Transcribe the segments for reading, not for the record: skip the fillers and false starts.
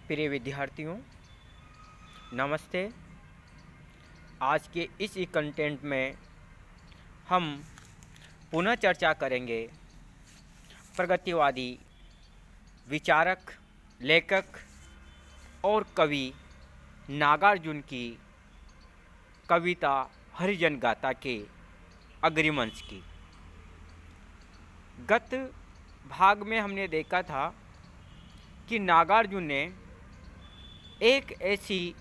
प्रिय विद्यार्थियों, नमस्ते। आज के इस कंटेंट में हम पुनः चर्चा करेंगे प्रगतिवादी विचारक, लेखक और कवि नागार्जुन की कविता हरिजन गाथा के अग्रिमंश की। गत भाग में हमने देखा था कि नागार्जुन ने एक ऐसी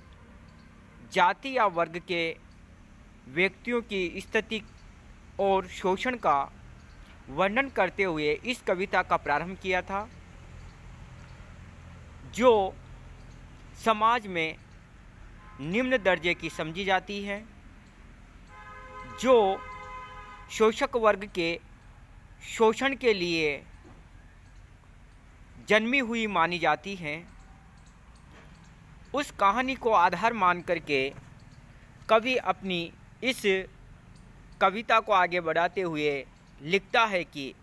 जाति या वर्ग के व्यक्तियों की स्थिति और शोषण का वर्णन करते हुए इस कविता का प्रारंभ किया था, जो समाज में निम्न दर्जे की समझी जाती है, जो शोषक वर्ग के शोषण के लिए जन्मी हुई मानी जाती हैं। उस कहानी को आधार मान करके कवि अपनी इस कविता को आगे बढ़ाते हुए लिखता है कि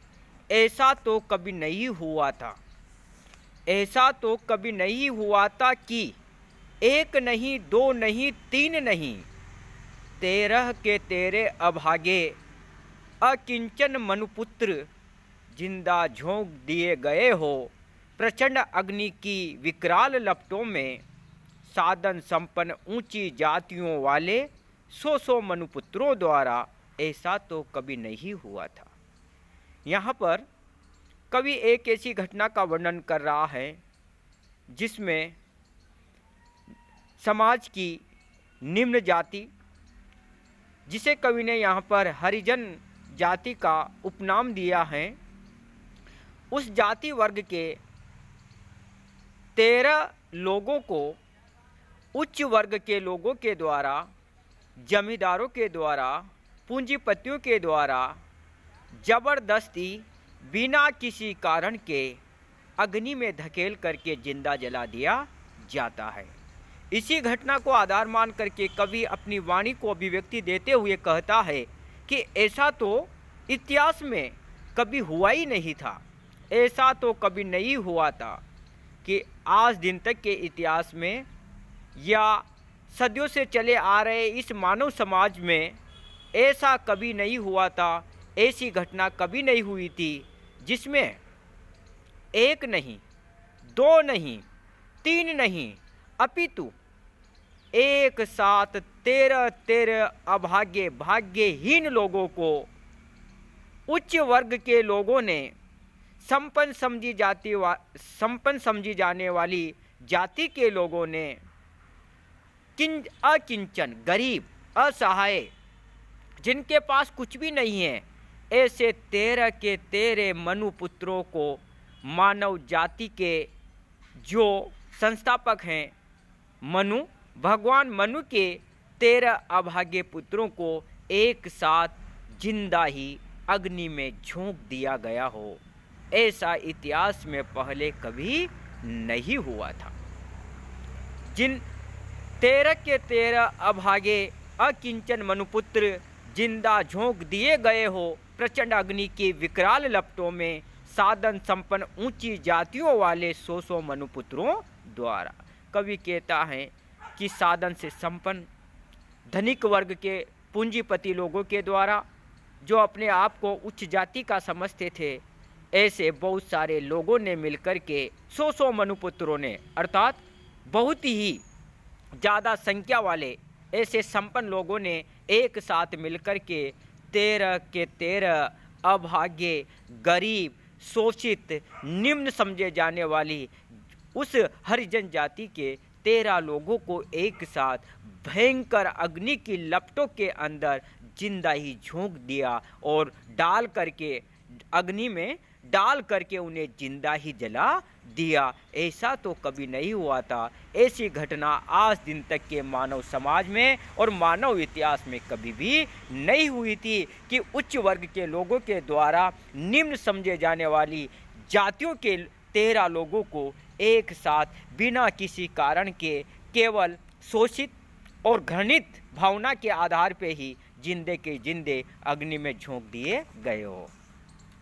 ऐसा तो कभी नहीं हुआ था, ऐसा तो कभी नहीं हुआ था कि एक नहीं, दो नहीं, तीन नहीं, 13 के 13 अभागे अकिंचन मनुपुत्र जिंदा झोंक दिए गए हो प्रचंड अग्नि की विकराल लपटों में। साधन संपन्न ऊंची जातियों वाले 100 मनुपुत्रों द्वारा ऐसा तो कभी नहीं हुआ था। यहाँ पर कवि एक ऐसी घटना का वर्णन कर रहा है जिसमें समाज की निम्न जाति, जिसे कवि ने यहाँ पर हरिजन जाति का उपनाम दिया है, उस जाति वर्ग के 13 लोगों को उच्च वर्ग के लोगों के द्वारा, जमींदारों के द्वारा, पूंजीपतियों के द्वारा जबरदस्ती बिना किसी कारण के अग्नि में धकेल करके जिंदा जला दिया जाता है। इसी घटना को आधार मान करके कवि अपनी वाणी को अभिव्यक्ति देते हुए कहता है कि ऐसा तो इतिहास में कभी हुआ ही नहीं था, ऐसा तो कभी नहीं हुआ था कि आज दिन तक के इतिहास में या सदियों से चले आ रहे इस मानव समाज में ऐसा कभी नहीं हुआ था, ऐसी घटना कभी नहीं हुई थी जिसमें एक नहीं, दो नहीं, तीन नहीं, अपितु एक साथ 13 अभागे भाग्यहीन लोगों को उच्च वर्ग के लोगों ने संपन्न समझी जाने वाली जाति के लोगों ने अकिंचन, गरीब, असहाय, जिनके पास कुछ भी नहीं है, ऐसे 13 के 13 मनुपुत्रों को, मानव जाति के जो संस्थापक हैं मनु, भगवान मनु के 13 अभागे पुत्रों को एक साथ जिंदा ही अग्नि में झोंक दिया गया हो, ऐसा इतिहास में पहले कभी नहीं हुआ था। जिन 13 के 13 अभागे अकिंचन मनुपुत्र जिंदा झोंक दिए गए हो प्रचंड अग्नि की विकराल लपटों में, साधन संपन्न ऊंची जातियों वाले 100 मनुपुत्रों द्वारा। कवि कहता है कि साधन से संपन्न धनिक वर्ग के पूंजीपति लोगों के द्वारा, जो अपने आप को उच्च जाति का समझते थे, ऐसे बहुत सारे लोगों ने मिलकर के 100 मनुपुत्रों ने, अर्थात बहुत ही ज़्यादा संख्या वाले ऐसे संपन्न लोगों ने एक साथ मिलकर के 13 के 13 अभागे, गरीब, शोषित, निम्न समझे जाने वाली उस हरिजन जाति के 13 लोगों को एक साथ भयंकर अग्नि की लपटों के अंदर जिंदा ही झोंक दिया और डाल करके अग्नि में डाल करके उन्हें जिंदा ही जला दिया। ऐसा तो कभी नहीं हुआ था, ऐसी घटना आज दिन तक के मानव समाज में और मानव इतिहास में कभी भी नहीं हुई थी कि उच्च वर्ग के लोगों के द्वारा निम्न समझे जाने वाली जातियों के 13 लोगों को एक साथ बिना किसी कारण के केवल शोषित और घृणित भावना के आधार पे ही जिंदे के जिंदे अग्नि में झोंक दिए गए हो।